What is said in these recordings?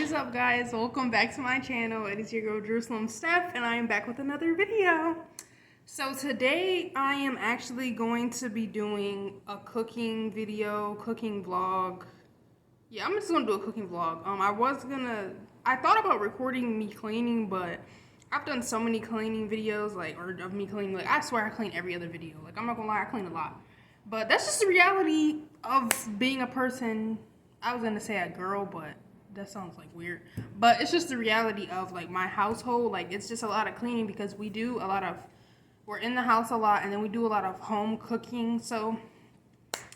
What is up, guys? Welcome back to my channel. It is your girl Jerusalem Steph, and I am back with another video. So today I am actually going to be doing a cooking video, cooking vlog. Yeah, I'm just gonna do a cooking vlog. I thought about recording me cleaning, but I've done so many cleaning videos, of me cleaning. Like, I swear I clean every other video. Like, I'm not gonna lie, I clean a lot. But that's just the reality of being a person. I was gonna say a girl, but that sounds like weird. But it's just the reality of like my household. Like, it's just a lot of cleaning because we're in the house a lot, and then we do a lot of home cooking. So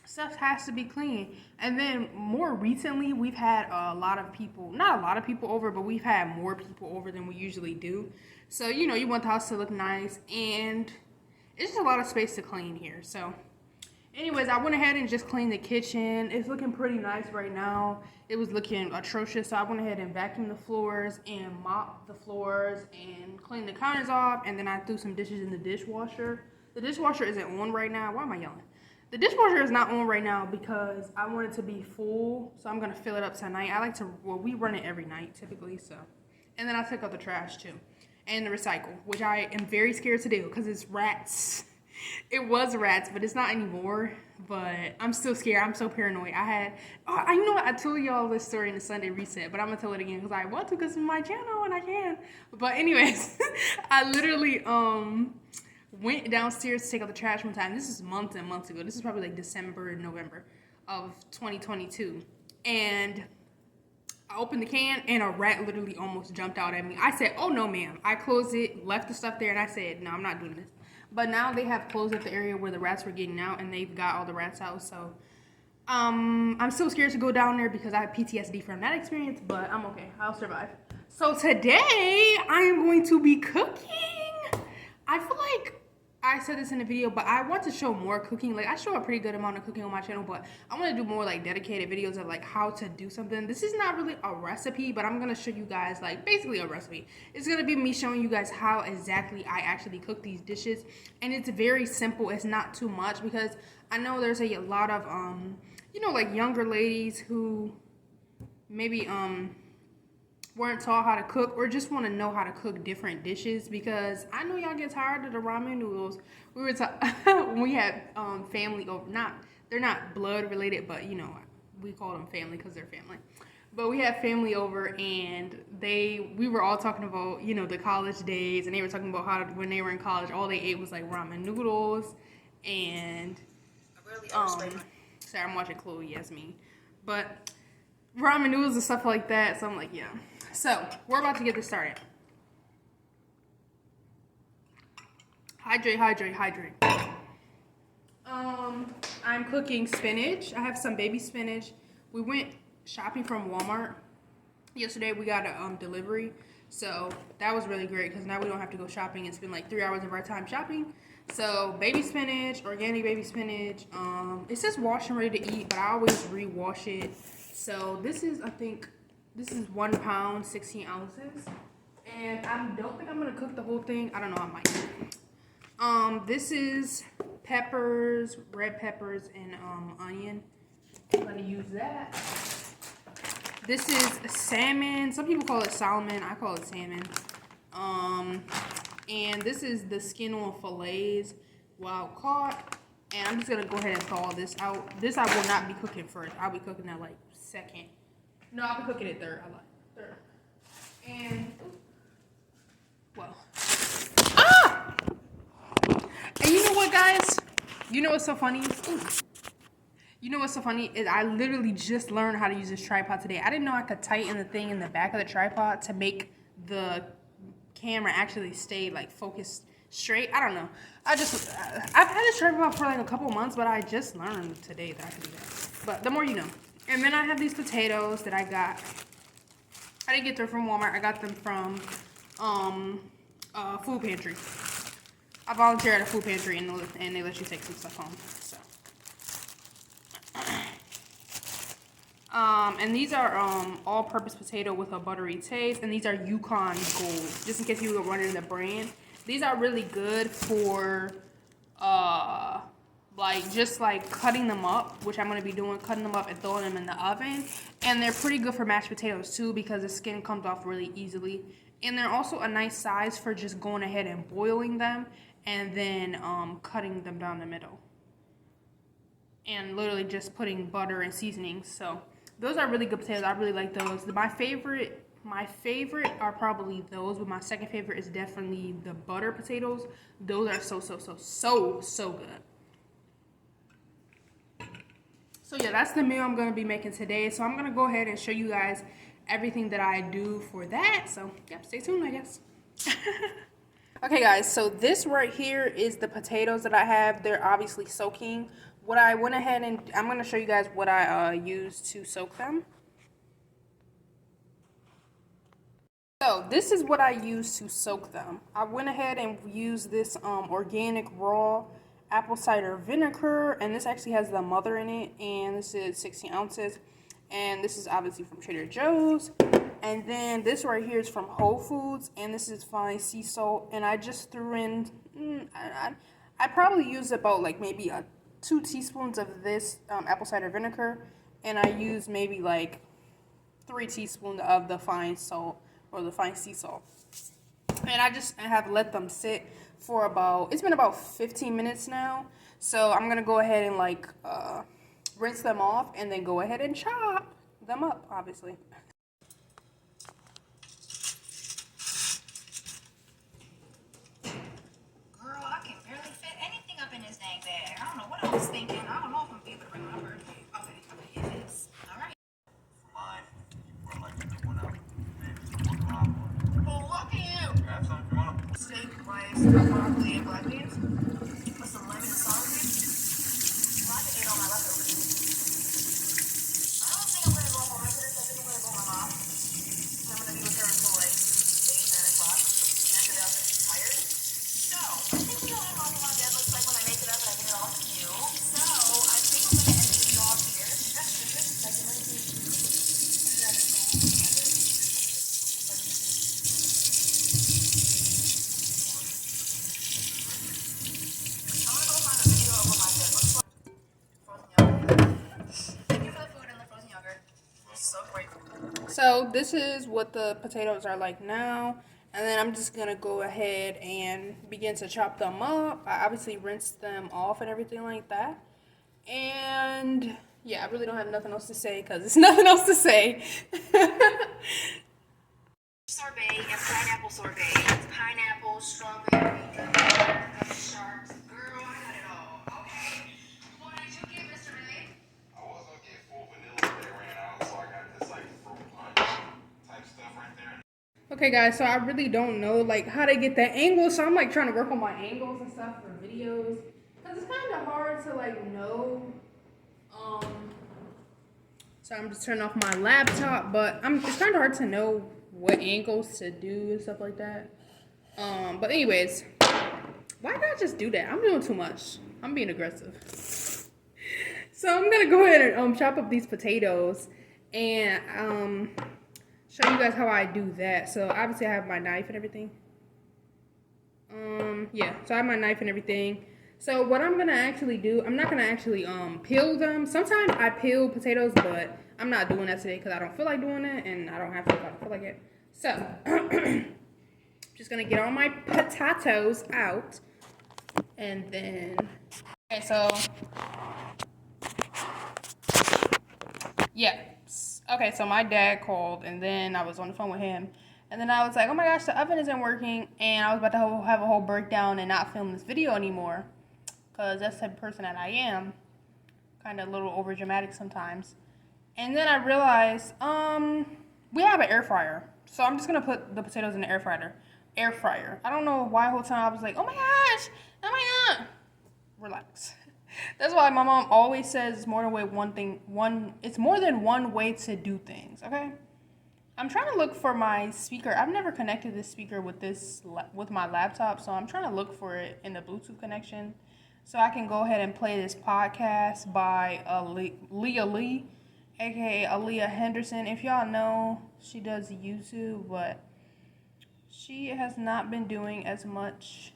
stuff has to be clean. And then more recently, we've had not a lot of people over, but we've had more people over than we usually do. So, you know, you want the house to look nice, and it's just a lot of space to clean here. So anyways, I went ahead and just cleaned the kitchen. It's looking pretty nice right now. It was looking atrocious, so I went ahead and vacuumed the floors and mopped the floors and cleaned the counters off, and then I threw some dishes in the dishwasher. The dishwasher isn't on right now. Why am I yelling? The dishwasher is not on right now because I want it to be full, so I'm going to fill it up tonight. We run it every night typically, so. And then I took out the trash too, and the recycle, which I am very scared to do because it's rats. It was rats, but it's not anymore. But I'm still scared. I'm so paranoid. You know what? I told y'all this story in the Sunday reset, but I'm gonna tell it again because I want to, because it's my channel and I can. But anyways, I literally went downstairs to take out the trash one time. This is months and months ago. This is probably like December and November of 2022, and I opened the can and a rat literally almost jumped out at me. I said, "Oh no, ma'am." I closed it, left the stuff there, and I said, "No, I'm not doing this." But now they have closed up the area where the rats were getting out, and they've got all the rats out. So I'm still scared to go down there because I have PTSD from that experience, but I'm okay. I'll survive. So today I am going to be cooking. I feel like I said this in the video, but I want to show more cooking. Like, I show a pretty good amount of cooking on my channel, but I want to do more like dedicated videos of like how to do something. This is not really a recipe, but I'm going to show you guys like basically a recipe. It's going to be me showing you guys how exactly I actually cook these dishes. And it's very simple. It's not too much because I know there's a lot of, you know, like younger ladies who maybe, weren't taught how to cook or just want to know how to cook different dishes, because I know y'all get tired of the ramen noodles. When we had family over, they're not blood related, but you know, we call them family because they're family. But we had family over, and we were all talking about, you know, the college days, and they were talking about how when they were in college, all they ate was like ramen noodles and sorry, I'm watching Chloe Yasmin, but ramen noodles and stuff like that. So I'm like, yeah. So we're about to get this started. Hydrate, hydrate, hydrate. I'm cooking spinach. I have some baby spinach. We went shopping from Walmart yesterday. We got a delivery, so that was really great because now we don't have to go shopping and spend like 3 hours of our time shopping. So baby spinach, organic baby spinach. It says wash and ready to eat, but I always re-wash it. So this is, I think, this is 1 pound, 16 ounces. And I don't think I'm going to cook the whole thing. I don't know, I might. This is peppers, red peppers, and onion. I'm going to use that. This is salmon. Some people call it salmon. I call it salmon. And this is the skin on fillets, wild caught. And I'm just going to go ahead and thaw this out. This I will not be cooking first. I'll be cooking that like second. No, I'll be cooking it third. I like third. And, well. Ah! And you know what, guys? You know what's so funny? Ooh. You know what's so funny is I literally just learned how to use this tripod today. I didn't know I could tighten the thing in the back of the tripod to make the camera actually stay like focused straight. I don't know. I've had this tripod for like a couple months, but I just learned today that I could do that. But the more you know. And then I have these potatoes that I got. I didn't get them from Walmart. I got them from food pantry. I volunteer at a food pantry, and they let you take some stuff home. So, and these are all-purpose potato with a buttery taste, and these are Yukon Gold. Just in case you were wondering the brand, these are really good for like just like cutting them up, which I'm gonna be doing, cutting them up and throwing them in the oven. And they're pretty good for mashed potatoes too because the skin comes off really easily. And they're also a nice size for just going ahead and boiling them and then cutting them down the middle. And literally just putting butter and seasonings. So those are really good potatoes. I really like those. My favorite are probably those, but my second favorite is definitely the butter potatoes. Those are so good. So yeah, that's the meal I'm gonna be making today. So I'm gonna go ahead and show you guys everything that I do for that. So yeah, stay tuned, I guess. Okay guys, so this right here is the potatoes that I have. They're obviously soaking. What I went ahead and, I'm gonna show you guys what I use to soak them. So this is what I use to soak them. I went ahead and used this organic raw apple cider vinegar, and this actually has the mother in it, and this is 16 ounces, and this is obviously from Trader Joe's. And then this right here is from Whole Foods, and this is fine sea salt, and I just threw in, I probably used about like maybe 2 teaspoons of this apple cider vinegar, and I used maybe like 3 teaspoons of the fine salt, or the fine sea salt. And I just have let them sit for about, it's been about 15 minutes now. So I'm gonna go ahead and like rinse them off and then go ahead and chop them up, obviously. Girl, I can barely fit anything up in this dang bag. I don't know what I was thinking. I don't know if I'm gonna be able to bring my birthday. Okay, it is. All right. Mine, or like the one out. Well, look at you. Have some if you want. Steak, rice, broccoli, and black beans. With some lemon and sour cream. Well, I can eat all my leftovers. I don't think I'm gonna go home after this. I think I'm gonna go with my mom. I'm gonna be with her until like 8, 9 o'clock. After that, I'm gonna be tired. So, I think we all know what my bed looks like when I make it up and I get it all to you. So, I think I'm gonna end the video off here. That's good. Like, let me see. So this is what the potatoes are like now, and then I'm just gonna go ahead and begin to chop them up. I obviously rinsed them off and everything like that. And yeah, I really don't have nothing else to say because there's nothing else to say. Sorbet and pineapple sorbet. It's pineapple, strawberry, sharks. Girl, I got it all. Okay. What did you get, Mr. May? I was gonna get full vanilla, but they ran out, so I got this like fruit punch type stuff right there. Okay guys, so I really don't know like how to get that angle, so I'm like trying to work on my angles and stuff for videos because it's kind of hard to like know. So I'm just turning off my laptop, but it's kind of hard to know what angles to do and stuff like that. But anyways, why not just do that? I'm doing too much. I'm being aggressive. So I'm gonna go ahead and chop up these potatoes and show you guys how I do that. So obviously I have my knife and everything. Yeah, so I have my knife and everything. So what I'm gonna actually do, I'm not gonna actually peel them. Sometimes I peel potatoes, but I'm not doing that today because I don't feel like doing it, and I don't have to if I don't feel like it. So just gonna get all my potatoes out, and then okay, so yeah. Okay, so my dad called, and then I was on the phone with him, and then I was like, oh my gosh, the oven isn't working, and I was about to have a whole breakdown and not film this video anymore, because that's the type of person that I am, kind of a little over dramatic sometimes. And then I realized, we have an air fryer, so I'm just gonna put the potatoes in the air fryer. I don't know why the whole time I was like, oh my gosh, oh my god. Relax. That's why my mom always says it's more than one way to do things, okay? I'm trying to look for my speaker. I've never connected this speaker with my laptop, so I'm trying to look for it in the Bluetooth connection so I can go ahead and play this podcast by Leah Lee, aka Aaliyah Henderson. If y'all know, she does YouTube, but she has not been doing as much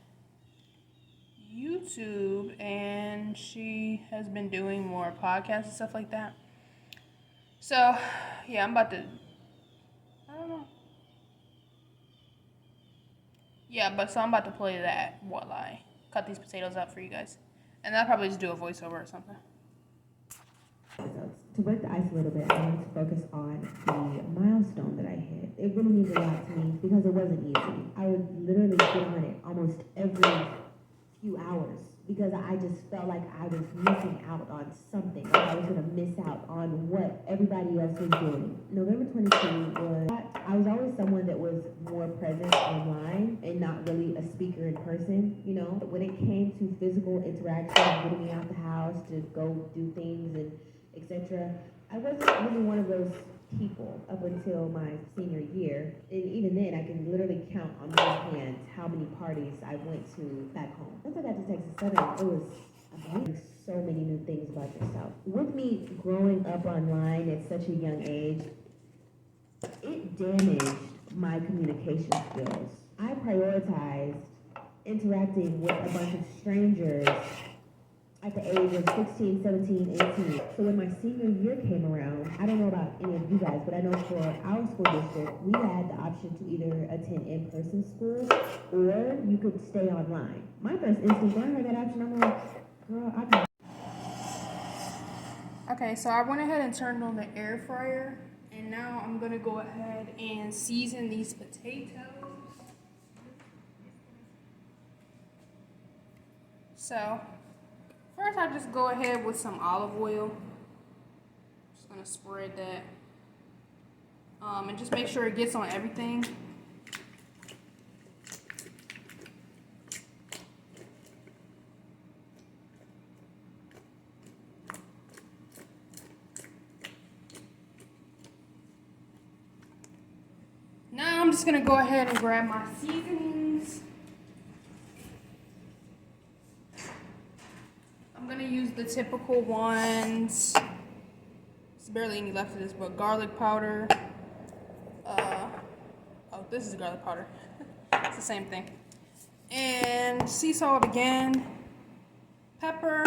YouTube, and she has been doing more podcasts and stuff like that. So, yeah, I'm about to, I don't know. Yeah, so I'm about to play that while I cut these potatoes up for you guys. And I'll probably just do a voiceover or something. To break the ice a little bit, I wanted to focus on the milestone that I hit. It really means a lot to me because it wasn't easy. I would literally get on it almost every few hours because I just felt like I was missing out on something. Like I was going to miss out on what everybody else was doing. November 22 was, I was always someone that was more present online and not really a speaker in person, you know. But when it came to physical interaction, getting me out the house to go do things and etc., I wasn't really one of those people up until my senior year. And even then, I can literally count on one hand how many parties I went to back home. Once I got to Texas Southern, it was amazing. So many new things about yourself. With me growing up online at such a young age, it damaged my communication skills. I prioritized interacting with a bunch of strangers at the age of 16, 17, 18. So when my senior year came around, I don't know about any of you guys, but I know for our school district, we had the option to either attend in-person school or you could stay online. My first instinct when I heard that option, I'm like, girl, I can. Okay, so I went ahead and turned on the air fryer, and now I'm gonna go ahead and season these potatoes. So, first I just go ahead with some olive oil. Just gonna spread that. And just make sure it gets on everything. Now I'm just gonna go ahead and grab my seasonings. I'm gonna use the typical ones. There's barely any left of this, but garlic powder. Oh, this is garlic powder. It's the same thing. And sea salt again. Pepper.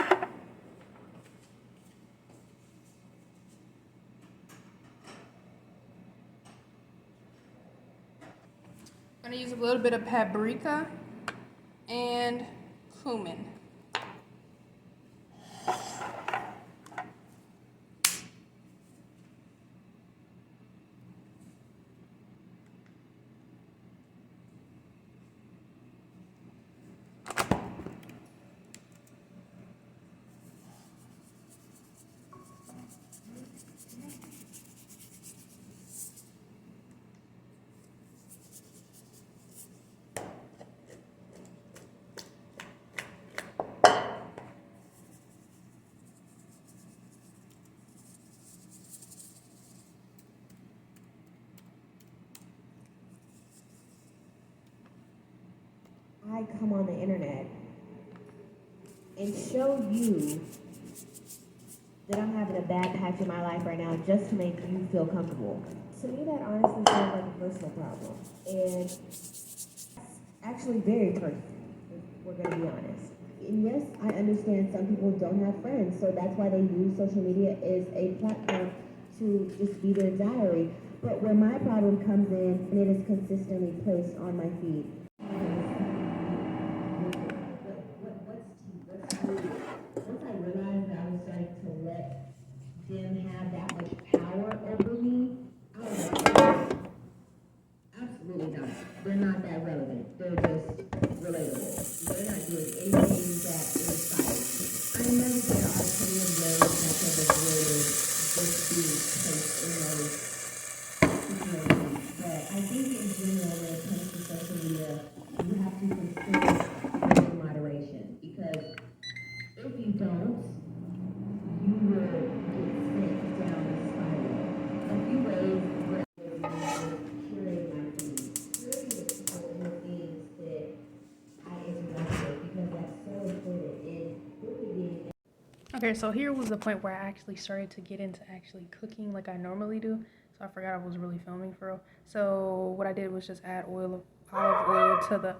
I'm gonna use a little bit of paprika and cumin. I come on the internet and show you that I'm having a bad patch in my life right now just to make you feel comfortable. To me, that honestly sounds like a personal problem. And it's actually very personal, if we're going to be honest. And yes, I understand some people don't have friends, so that's why they use social media as a platform to just be their diary. But where my problem comes in, and it is consistently placed on my feed, once I realized that I was starting to let them have that much power over me, I was like, absolutely not. They're not that relevant. They're just relatable. They're not doing anything that is fire. I never get our opinion of those that have avoided just being placed in those situations. But I think in general, when it comes to social media, you have to consider in moderation because if you don't, you will get sent down the spiral. A few ways where I curate my feed. Curating the people and the things that I interact with because that's so important in really being. Okay, so here was the point where I actually started to get into actually cooking like I normally do. So I forgot I was really filming for real. So what I did was just add olive oil to the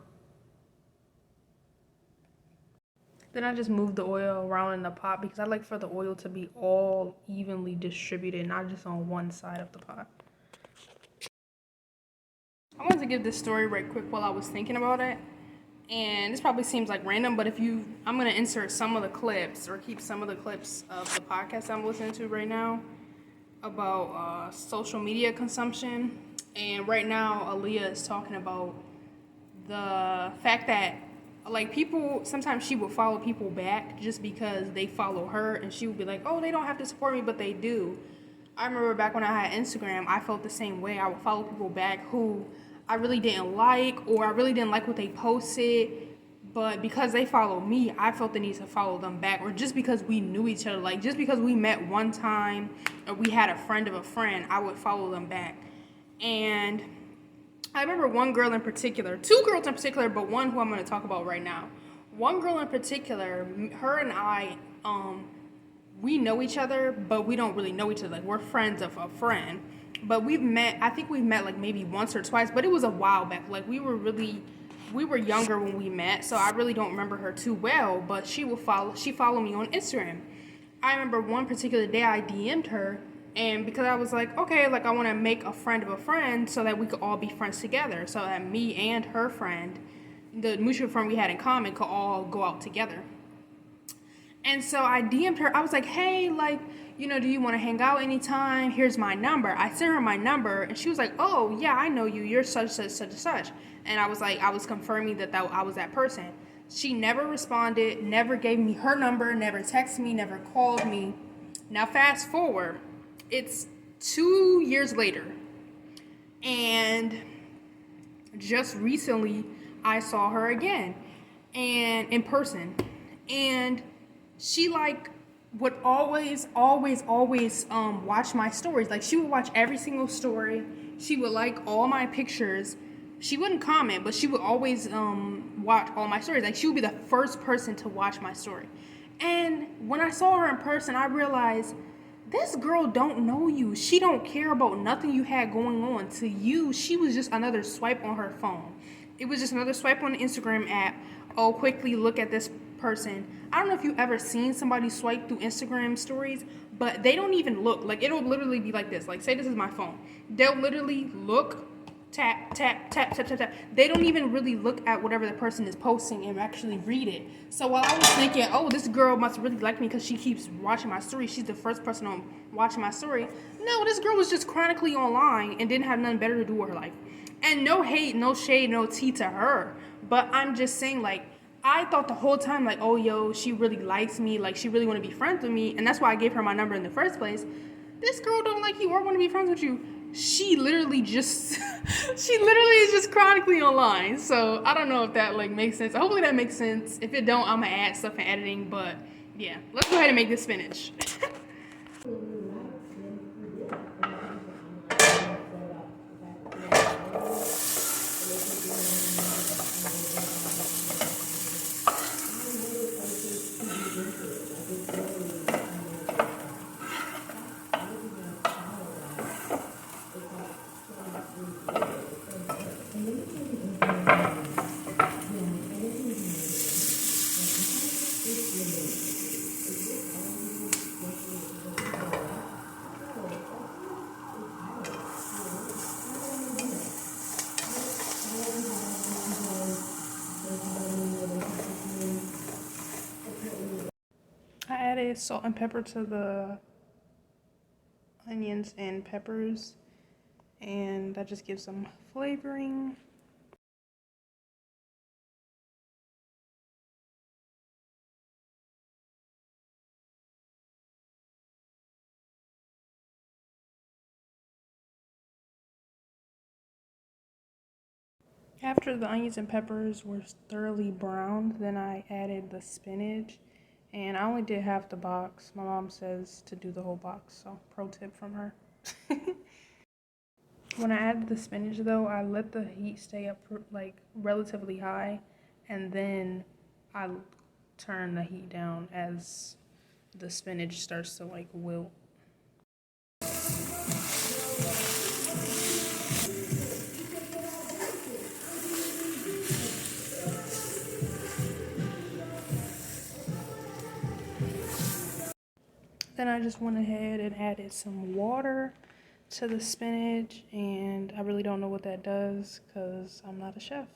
Then I just move the oil around in the pot because I like for the oil to be all evenly distributed, not just on one side of the pot. I wanted to give this story right quick while I was thinking about it. And this probably seems like random, but I'm going to insert some of the clips or keep some of the clips of the podcast I'm listening to right now about social media consumption. And right now, Aaliyah is talking about the fact that, like, people, sometimes she will follow people back just because they follow her, and she would be like, oh, they don't have to support me, but they do. I remember back when I had Instagram, I felt the same way. I would follow people back who I really didn't like, or I really didn't like what they posted, but because they follow me, I felt the need to follow them back, or just because we knew each other, like just because we met one time, or we had a friend of a friend, I would follow them back. And I remember one girl in particular, two girls in particular, but one who I'm going to talk about right now. One girl in particular, her and I, we know each other, but we don't really know each other. Like, we're friends of a friend. But I think we've met like maybe once or twice, but it was a while back. Like, we were younger when we met, so I really don't remember her too well, but she followed me on Instagram. I remember one particular day I DM'd her, and because I was like, okay, like I want to make a friend of a friend so that we could all be friends together, so that me and her friend, the mutual friend we had in common, could all go out together. And so I DM'd her. I was like, hey, like, do you want to hang out anytime? Here's my number. I sent her my number, and she was like, oh, yeah, I know you. You're such, such, such, such. And I was like, I was confirming that I was that person. She never responded, never gave me her number, never texted me, never called me. Now, fast forward. It's 2 years later. And just recently, I saw her again, and in person. And she would always watch my stories. Like, she would watch every single story. She would like all my pictures. She wouldn't comment, but she would always watch all my stories. Like, she would be the first person to watch my story. And when I saw her in person, I realized this girl don't know you. She don't care about nothing you had going on. To you, she was just another swipe on her phone. It was just another swipe on the Instagram app. Oh, quickly look at this person. I don't know if you've ever seen somebody swipe through Instagram stories, but they don't even look. Like, it'll literally be like this. Like, say this is my phone. They'll literally look, tap, tap, tap, tap, tap, tap. They don't even really look at whatever the person is posting and actually read it. So while I was thinking, oh, this girl must really like me because she keeps watching my story. She's the first person on watching my story. No, this girl was just chronically online and didn't have nothing better to do with her life. And no hate, no shade, no tea to her. But I'm just saying, like, I thought the whole time, like, oh, yo, she really likes me. Like, she really want to be friends with me. And that's why I gave her my number in the first place. This girl don't like you or want to be friends with you. She literally is just chronically online. So I don't know if that, like, makes sense. Hopefully that makes sense. If it don't, I'm going to add stuff in editing. But, yeah, let's go ahead and make this spinach. I added salt and pepper to the onions and peppers, and that just gives some flavoring. After the onions and peppers were thoroughly browned, then I added the spinach, and I only did half the box. My mom says to do the whole box, so pro tip from her. When I added the spinach, though, I let the heat stay up like relatively high, and then I turn the heat down as the spinach starts to like wilt. Then I just went ahead and added some water to the spinach, and I really don't know what that does because I'm not a chef.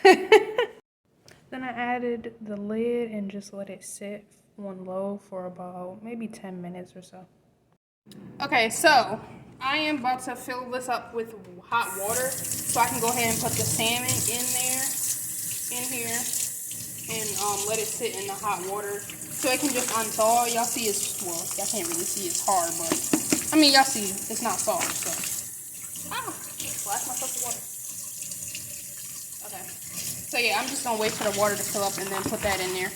Then I added the lid and just let it sit on low for about maybe 10 minutes or so. Okay, so I am about to fill this up with hot water so I can go ahead and put the salmon in here, and let it sit in the hot water so it can just unthaw. Y'all see it's, well, y'all can't really see it's hard, but I mean, y'all see it's not soft, so. Splash myself with water. Okay. So yeah, I'm just gonna wait for the water to fill up and then put that in there.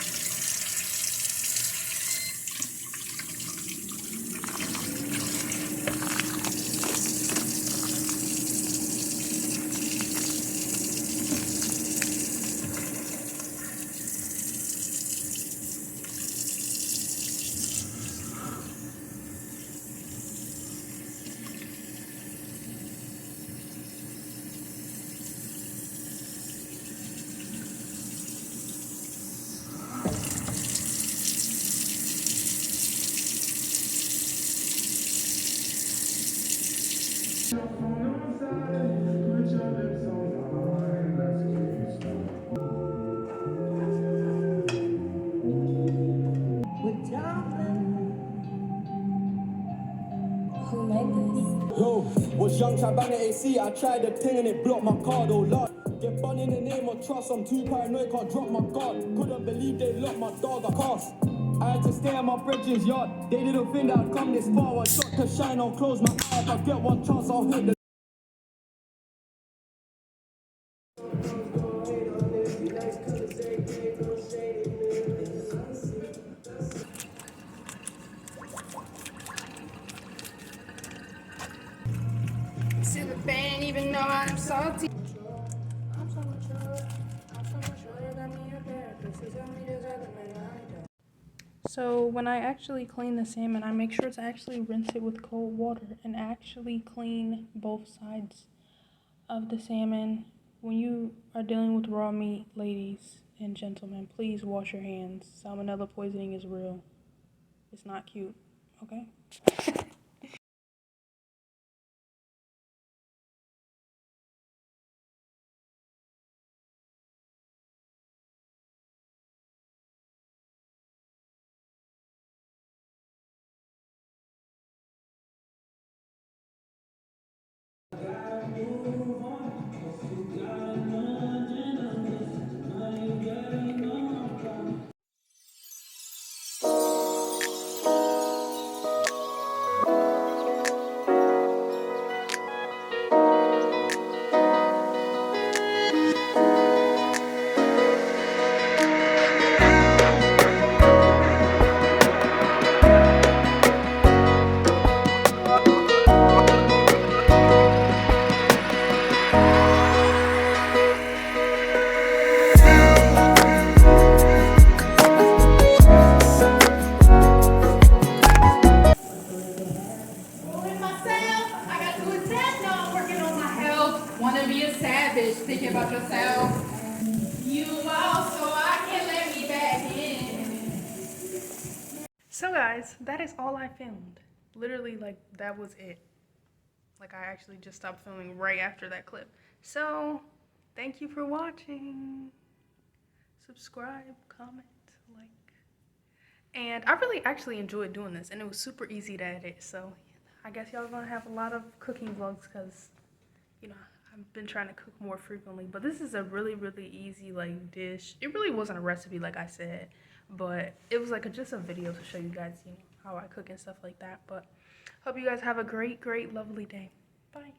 Who made this? Yo, was young, tried bang at AC, I tried the thing and it blocked my card, oh lord. Get bun in the name of trust, I'm too paranoid, can't drop my guard. Couldn't believe they locked my dog, I cost. I had to stay at my brethren's yard. They didn't think that I'd come this far. One shot to shine, I'll close my eye. If I get one chance, I'll hit the See the fan, even though I'm salty. So when I actually clean the salmon, I make sure to actually rinse it with cold water and actually clean both sides of the salmon. When you are dealing with raw meat, ladies and gentlemen, please wash your hands. Salmonella poisoning is real. It's not cute, okay? Wanna be a savage, thinking about yourself. You also, I can let me back in. So guys, that is all I filmed. Literally, like, that was it. Like, I actually just stopped filming right after that clip. So, thank you for watching. Subscribe, comment, like. And I really actually enjoyed doing this, and it was super easy to edit. So, I guess y'all gonna have a lot of cooking vlogs because, you know, I've been trying to cook more frequently, but this is a really, really easy, like, dish. It really wasn't a recipe, like I said, but it was like just a video to show you guys, you know, how I cook and stuff like that. But hope you guys have a great, great, lovely day. Bye.